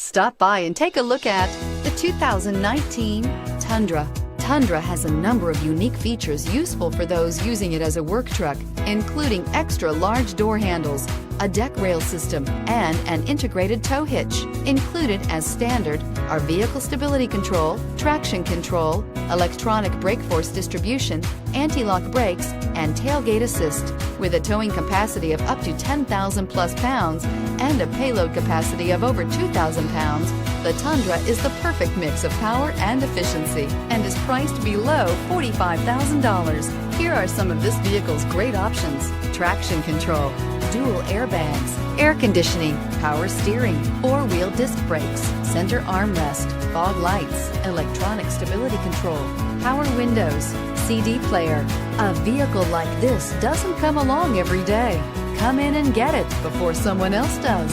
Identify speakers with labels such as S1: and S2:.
S1: Stop by and take a look at the 2019 Tundra. Tundra has a number of unique features useful for those using it as a work truck, including extra large door handles, a deck rail system, and an integrated tow hitch. Included as standard are vehicle stability control, traction control, electronic brake force distribution, anti-lock brakes, and tailgate assist. With a towing capacity of up to 10,000 plus pounds and a payload capacity of over 2,000 pounds, the Tundra is the perfect mix of power and efficiency and is priced below $45,000. Here are some of this vehicle's great options: traction control, dual airbags, air conditioning, power steering, four-wheel disc brakes, center armrest, fog lights, electronic stability control, power windows, CD player. A vehicle like this doesn't come along every day. Come in and get it before someone else does.